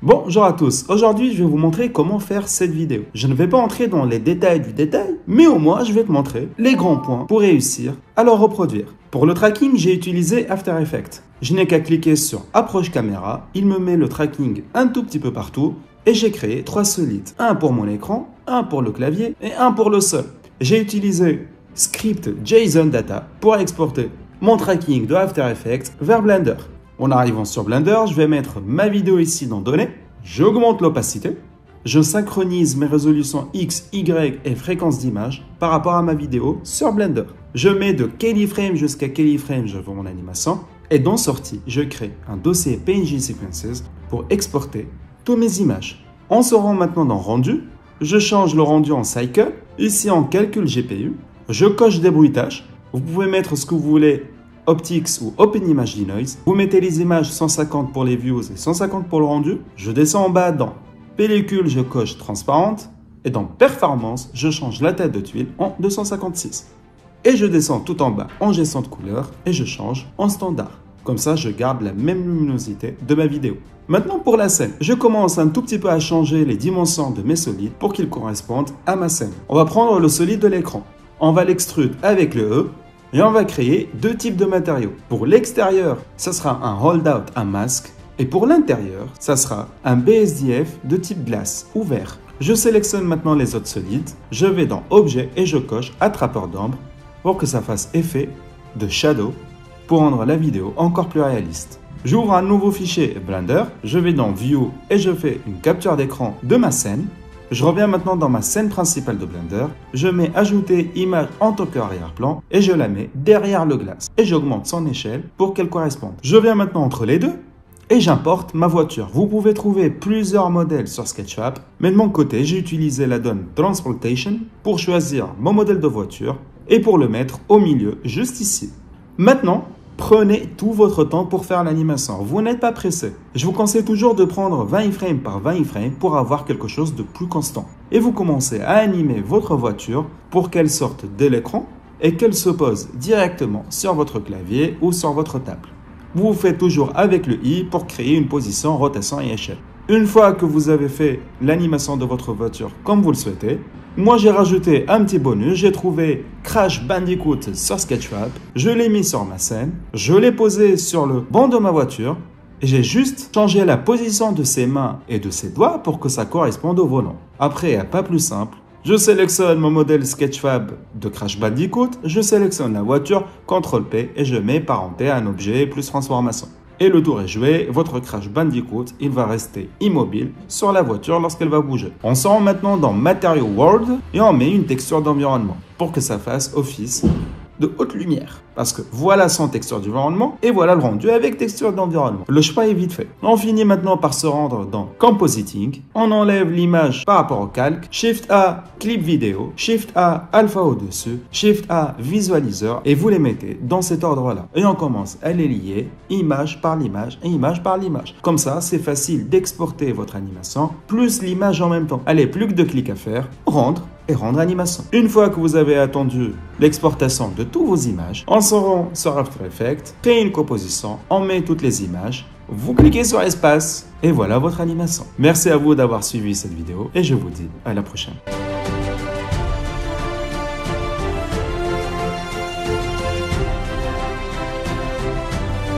Bonjour à tous, aujourd'hui je vais vous montrer comment faire cette vidéo. Je ne vais pas entrer dans les détails du détail, mais au moins je vais te montrer les grands points pour réussir à le reproduire. Pour le tracking, j'ai utilisé After Effects. Je n'ai qu'à cliquer sur Approche caméra, il me met le tracking un tout petit peu partout et j'ai créé 3 solides. Un pour mon écran, un pour le clavier et un pour le sol. J'ai utilisé Script JSON Data pour exporter mon tracking de After Effects vers Blender. En arrivant sur Blender, je vais mettre ma vidéo ici dans Données, j'augmente l'opacité, je synchronise mes résolutions X, Y et fréquence d'image par rapport à ma vidéo sur Blender. Je mets de Keyframe jusqu'à Keyframe, je veux mon animation, et dans Sortie, je crée un dossier PNG Sequences pour exporter toutes mes images. On se rend maintenant dans Rendu, je change le rendu en Cycle, ici en Calcul GPU, je coche des bruitages, vous pouvez mettre ce que vous voulez, Optics ou Open Image Denoise. Vous mettez les images 150 pour les views et 150 pour le rendu. Je descends en bas dans Pellicule, je coche Transparente. Et dans Performance, je change la tête de tuile en 256. Et je descends tout en bas en gestion de couleur et je change en standard. Comme ça, je garde la même luminosité de ma vidéo. Maintenant pour la scène, je commence un tout petit peu à changer les dimensions de mes solides pour qu'ils correspondent à ma scène. On va prendre le solide de l'écran. On va l'extrude avec le E. Et on va créer 2 types de matériaux. Pour l'extérieur, ça sera un holdout, un masque. Et pour l'intérieur, ça sera un BSDF de type glace ou verre. Je sélectionne maintenant les autres solides. Je vais dans Objet et je coche Attrapeur d'ombre pour que ça fasse effet de shadow pour rendre la vidéo encore plus réaliste. J'ouvre un nouveau fichier Blender. Je vais dans View et je fais une capture d'écran de ma scène. Je reviens maintenant dans ma scène principale de Blender, je mets ajouter image en tant qu'arrière-plan et je la mets derrière le glace et j'augmente son échelle pour qu'elle corresponde. Je viens maintenant entre les deux et j'importe ma voiture. Vous pouvez trouver plusieurs modèles sur SketchUp, mais de mon côté, j'ai utilisé la donne Transportation pour choisir mon modèle de voiture et pour le mettre au milieu, juste ici. Maintenant, prenez tout votre temps pour faire l'animation. Vous n'êtes pas pressé. Je vous conseille toujours de prendre 20 iframes par 20 iframes pour avoir quelque chose de plus constant. Et vous commencez à animer votre voiture pour qu'elle sorte de l'écran et qu'elle se pose directement sur votre clavier ou sur votre table. Vous vous faites toujours avec le I pour créer une position, rotation et échelle. Une fois que vous avez fait l'animation de votre voiture comme vous le souhaitez, moi j'ai rajouté un petit bonus, j'ai trouvé Crash Bandicoot sur SketchUp, je l'ai mis sur ma scène, je l'ai posé sur le banc de ma voiture et j'ai juste changé la position de ses mains et de ses doigts pour que ça corresponde au volant. Après, il n'y a pas plus simple, je sélectionne mon modèle Sketchfab de Crash Bandicoot, je sélectionne la voiture, CTRL-P et je mets parenté un objet plus transformation. Et le tour est joué, votre Crash Bandicoot, il va rester immobile sur la voiture lorsqu'elle va bouger. On se rend maintenant dans Material World et on met une texture d'environnement pour que ça fasse office de haute lumière. Parce que voilà son texture d'environnement et voilà le rendu avec texture d'environnement. Le choix est vite fait. On finit maintenant par se rendre dans Compositing. On enlève l'image par rapport au calque. Shift A, clip vidéo. Shift A, alpha au-dessus. Shift A, visualiseur. Et vous les mettez dans cet ordre-là. Et on commence à les lier image par l'image et image par l'image. Comme ça, c'est facile d'exporter votre animation plus l'image en même temps. Allez, plus que 2 clics à faire. Rendre et rendre animation. Une fois que vous avez attendu l'exportation de toutes vos images, on se rend sur After Effects, crée une composition, on met toutes les images, vous cliquez sur espace et voilà votre animation. Merci à vous d'avoir suivi cette vidéo et je vous dis à la prochaine.